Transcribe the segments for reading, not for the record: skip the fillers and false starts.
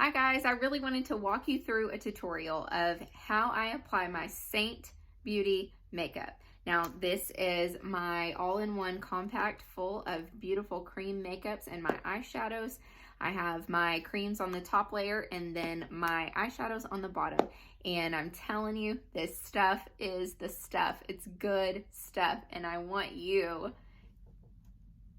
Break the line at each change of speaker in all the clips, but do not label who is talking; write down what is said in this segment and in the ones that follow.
Hi guys, I really wanted to walk you through a tutorial of how I apply my Seint Beauty makeup. Now this is my all-in-one compact full of beautiful cream makeups and my eyeshadows. I have my creams on the top layer and then my eyeshadows on the bottom. And I'm telling you, this stuff is the stuff. It's good stuff and I want you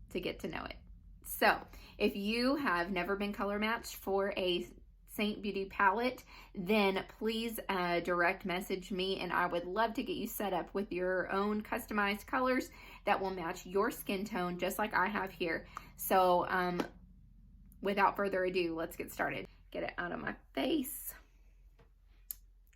to get to know it. So if you have never been color matched for a Seint Beauty palette, then please direct message me and I would love to get you set up with your own customized colors that will match your skin tone just like I have here. So without further ado, let's get started. Get it out of my face.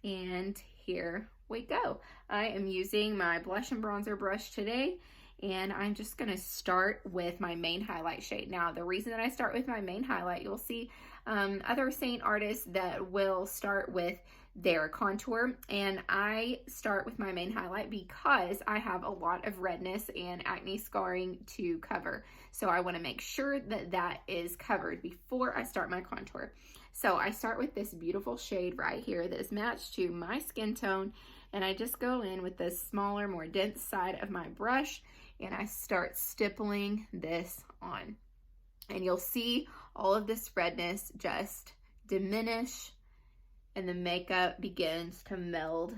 And here we go. I am using my blush and bronzer brush today. And I'm just gonna start with my main highlight shade. Now, the reason that I start with my main highlight, you'll see other Seint artists that will start with their contour, and I start with my main highlight because I have a lot of redness and acne scarring to cover. So I wanna make sure that that is covered before I start my contour. So I start with this beautiful shade right here that is matched to my skin tone, and I just go in with the smaller, more dense side of my brush, and I start stippling this on. And you'll see all of this redness just diminish and the makeup begins to meld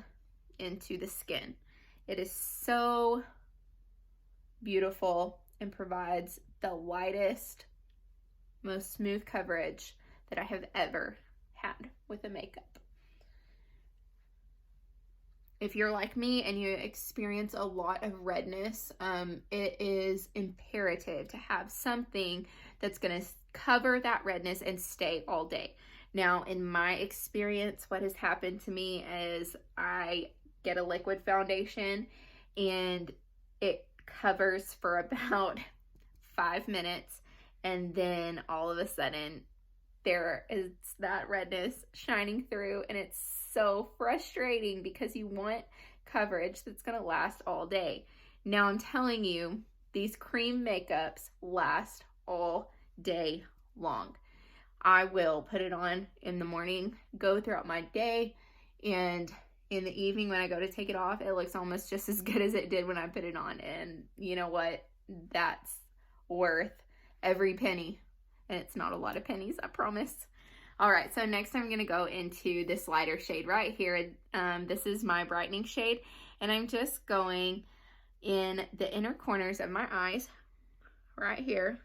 into the skin. It is so beautiful and provides the lightest, most smooth coverage that I have ever had with a makeup. If you're like me and you experience a lot of redness, it is imperative to have something that's gonna cover that redness and stay all day. Now, in my experience, what has happened to me is I get a liquid foundation and it covers for about 5 minutes, and then all of a sudden there is that redness shining through, and it's so frustrating because you want coverage that's gonna last all day. Now I'm telling you, these cream makeups last all day long. I will put it on in the morning, go throughout my day, and in the evening when I go to take it off, it looks almost just as good as it did when I put it on. And you know what? That's worth every penny. And it's not a lot of pennies, I promise. All right, so next I'm gonna go into this lighter shade right here. This is my brightening shade, and I'm just going in the inner corners of my eyes right here,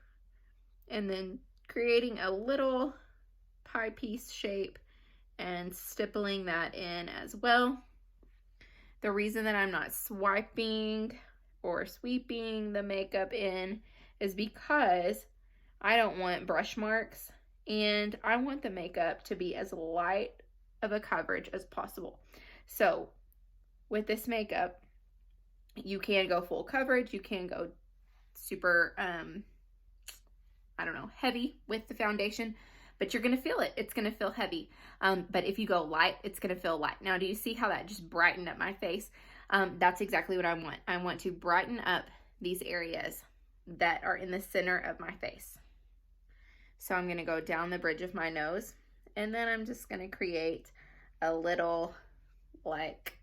and then creating a little pie piece shape and stippling that in as well. The reason that I'm not swiping or sweeping the makeup in is because I don't want brush marks, and I want the makeup to be as light of a coverage as possible. So with this makeup, you can go full coverage, you can go super, I don't know, heavy with the foundation, but you're gonna feel it. It's gonna feel heavy. But if you go light, it's gonna feel light. Now, do you see how that just brightened up my face? That's exactly what I want. I want to brighten up these areas that are in the center of my face. So I'm gonna go down the bridge of my nose, and then I'm just gonna create a little like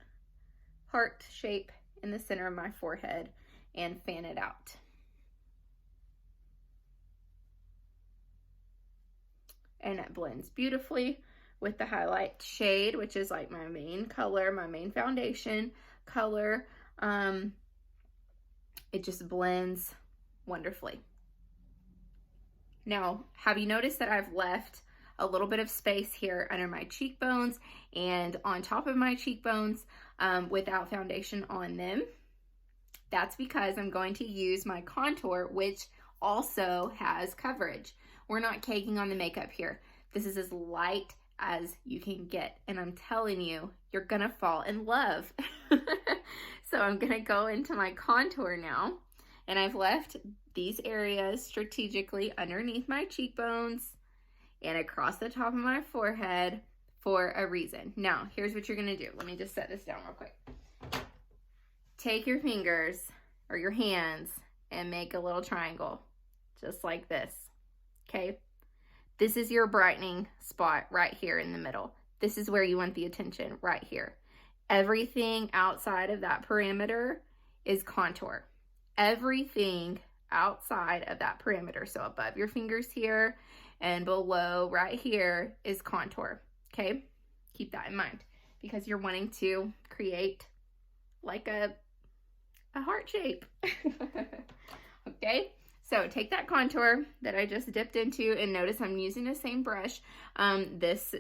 heart shape in the center of my forehead and fan it out. And it blends beautifully with the highlight shade, which is like my main color, my main foundation color. It just blends wonderfully. Now, have you noticed that I've left a little bit of space here under my cheekbones and on top of my cheekbones without foundation on them? That's because I'm going to use my contour, which also has coverage. We're not caking on the makeup here. This is as light as you can get, and I'm telling you, you're gonna fall in love. So I'm gonna go into my contour now, and I've left these areas strategically underneath my cheekbones and across the top of my forehead for a reason. Now, here's what you're gonna do. Let me just set this down real quick. Take your fingers or your hands and make a little triangle, just like this, okay? This is your brightening spot right here in the middle. This is where you want the attention, right here. Everything outside of that perimeter is contour. Everything outside of that perimeter, so above your fingers here and below right here, is contour, okay? Keep that in mind because you're wanting to create like a heart shape. Okay, so take that contour that I just dipped into, and notice I'm using the same brush. This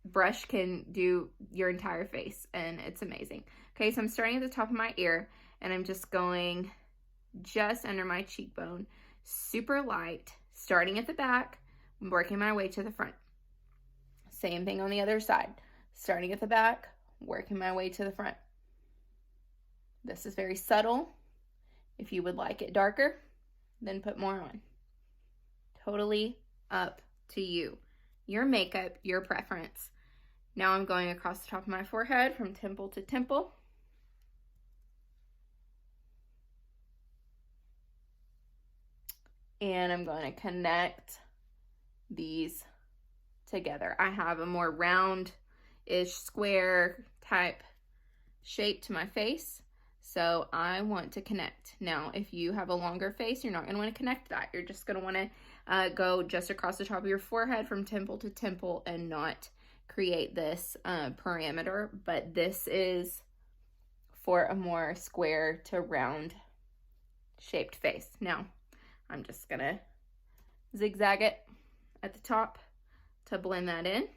brush can do your entire face, and it's amazing. Okay, so I'm starting at the top of my ear, and I'm just going just under my cheekbone, super light, starting at the back, working my way to the front. Same thing on the other side, starting at the back, working my way to the front. This is very subtle. If you would like it darker, then put more on. Totally up to you. Your makeup, your preference. Now I'm going across the top of my forehead from temple to temple. And I'm going to connect these together. I have a more round-ish square type shape to my face, so I want to connect. Now, if you have a longer face, you're not going to want to connect that. You're just going to want to go just across the top of your forehead from temple to temple and not create this perimeter, but this is for a more square to round shaped face. Now, I'm just going to zigzag it at the top to blend that in,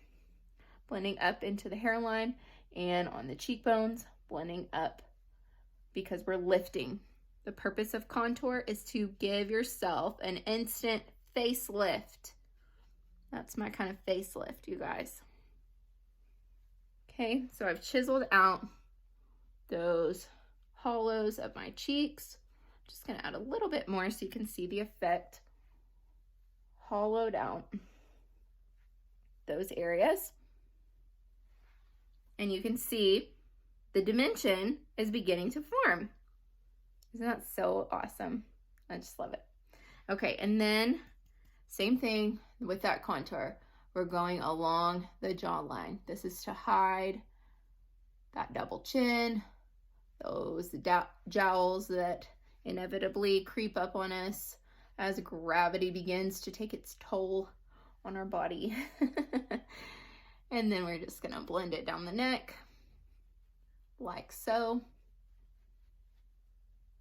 blending up into the hairline and on the cheekbones, blending up because we're lifting. The purpose of contour is to give yourself an instant facelift. That's my kind of facelift, you guys. Okay, so I've chiseled out those hollows of my cheeks. Just gonna add a little bit more so you can see the effect. Hollowed out those areas. And you can see the dimension is beginning to form. Isn't that so awesome? I just love it. Okay, and then same thing with that contour. We're going along the jawline. This is to hide that double chin, those jowls that inevitably creep up on us as gravity begins to take its toll on our body. And then we're just gonna blend it down the neck, like so.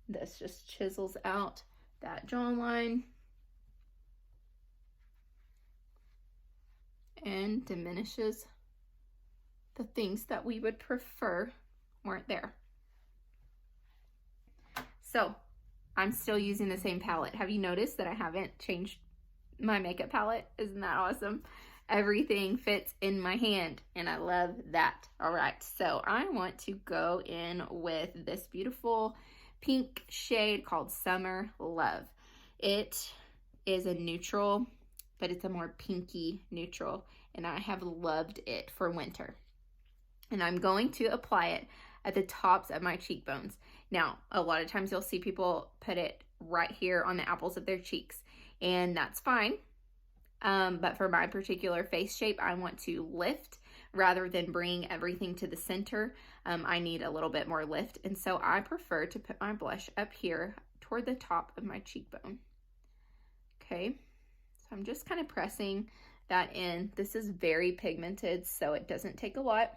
This just chisels out that jawline and diminishes the things that we would prefer weren't there. So I'm still using the same palette. Have you noticed that I haven't changed my makeup palette? Isn't that awesome? Everything fits in my hand, and I love that. All right, so I want to go in with this beautiful pink shade called Summer Love. It is a neutral, but it's a more pinky neutral, and I have loved it for winter. And I'm going to apply it at the tops of my cheekbones. Now, a lot of times you'll see people put it right here on the apples of their cheeks, and that's fine. But for my particular face shape, I want to lift rather than bring everything to the center. I need a little bit more lift, and so I prefer to put my blush up here toward the top of my cheekbone. Okay, so I'm just kind of pressing that in. This is very pigmented, so it doesn't take a lot.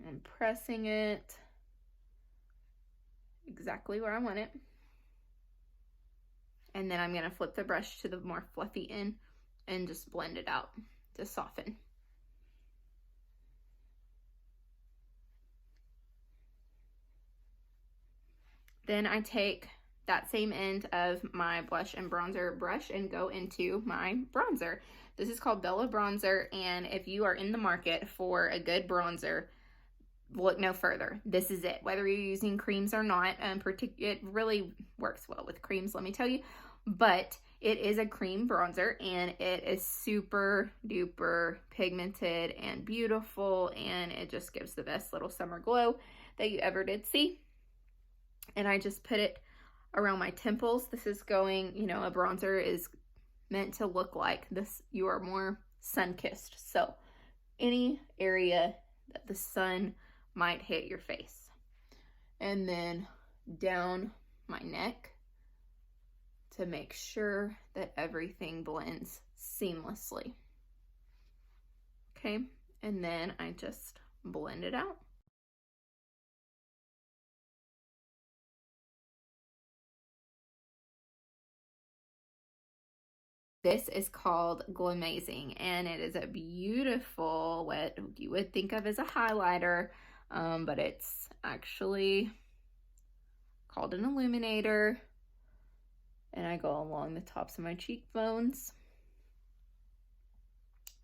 I'm pressing it exactly where I want it. And then I'm going to flip the brush to the more fluffy end and just blend it out to soften. Then I take that same end of my blush and bronzer brush and go into my bronzer. This is called Bella Bronzer, and if you are in the market for a good bronzer, look no further. This is it. Whether you're using creams or not, it really works well with creams, let me tell you. But it is a cream bronzer, and it is super duper pigmented and beautiful, and it just gives the best little summer glow that you ever did see. And I just put it around my temples. This is going, you know, a bronzer is meant to look like this. You are more sun-kissed. So any area that the sun might hit your face. And then down my neck to make sure that everything blends seamlessly. Okay, and then I just blend it out. This is called Glamazing, and it is a beautiful, what you would think of as a highlighter, but it's actually called an illuminator. And I go along the tops of my cheekbones.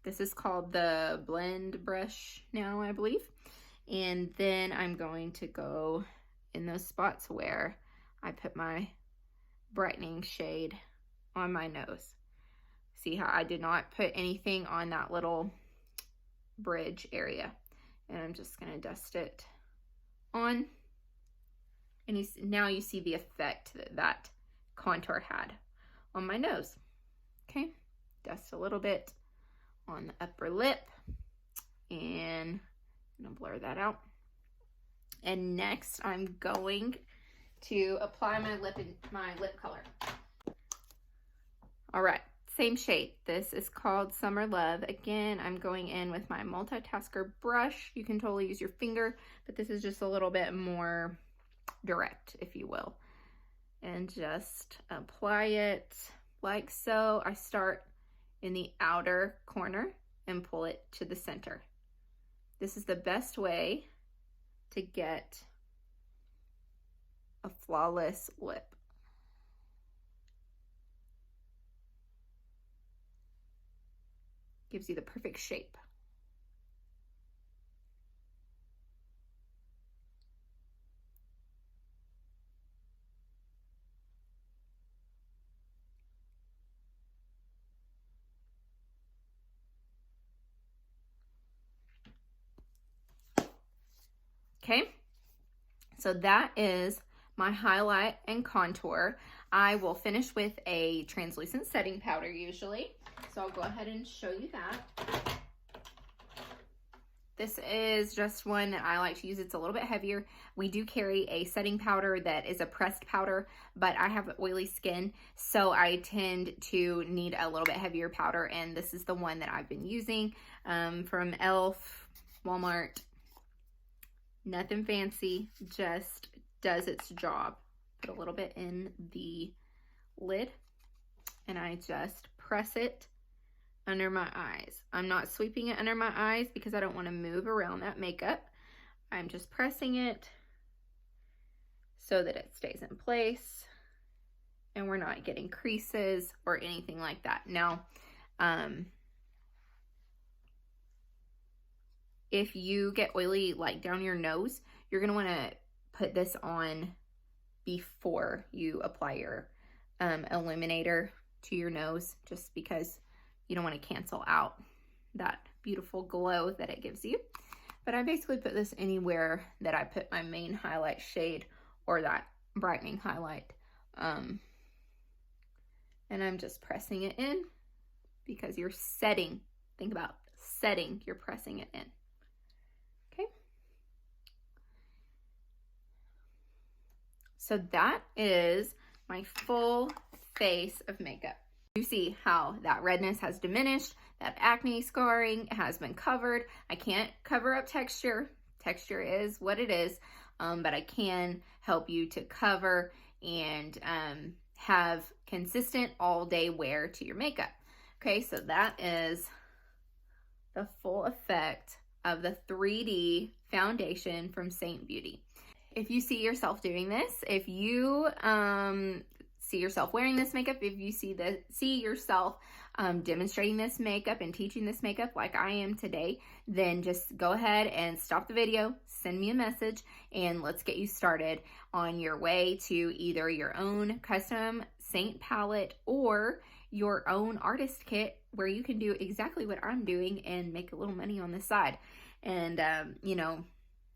This is called the blend brush now, I believe. And then I'm going to go in those spots where I put my brightening shade on my nose. See how I did not put anything on that little bridge area. And I'm just gonna dust it on. And now you see the effect that that contour had on my nose. Okay, dust a little bit on the upper lip, and I'm gonna blur that out. And next I'm going to apply my lip color. All right, same shade. This is called Summer Love. Again, I'm going in with my multitasker brush. You can totally use your finger, but this is just a little bit more direct, if you will. And just apply it like so. I start in the outer corner and pull it to the center. This is the best way to get a flawless lip. Gives you the perfect shape. Okay, so that is my highlight and contour. I will finish with a translucent setting powder usually. So I'll go ahead and show you that. This is just one that I like to use. It's a little bit heavier. We do carry a setting powder that is a pressed powder, but I have oily skin, so I tend to need a little bit heavier powder, and this is the one that I've been using from e.l.f., Walmart. Nothing fancy, just does its job. Put a little bit in the lid, and I just press it under my eyes. I'm not sweeping it under my eyes because I don't want to move around that makeup. I'm just pressing it so that it stays in place and we're not getting creases or anything like that. Now, if you get oily like down your nose, you're gonna wanna put this on before you apply your illuminator to your nose, just because you don't want to cancel out that beautiful glow that it gives you. But I basically put this anywhere that I put my main highlight shade or that brightening highlight. And I'm just pressing it in because you're setting, think about setting, you're pressing it in. Okay. So that is my full face of makeup. You see how that redness has diminished, that acne scarring has been covered. I can't cover up texture. Texture is what it is, but I can help you to cover and have consistent all day wear to your makeup. Okay, so that is the full effect of the 3D foundation from Seint Beauty. If you see yourself doing this, if you see yourself wearing this makeup, if you see yourself demonstrating this makeup and teaching this makeup like I am today, then just go ahead and stop the video, send me a message, and let's get you started on your way to either your own custom Seint palette or your own artist kit where you can do exactly what I'm doing and make a little money on the side. And, you know,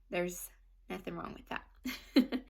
there's nothing wrong with that.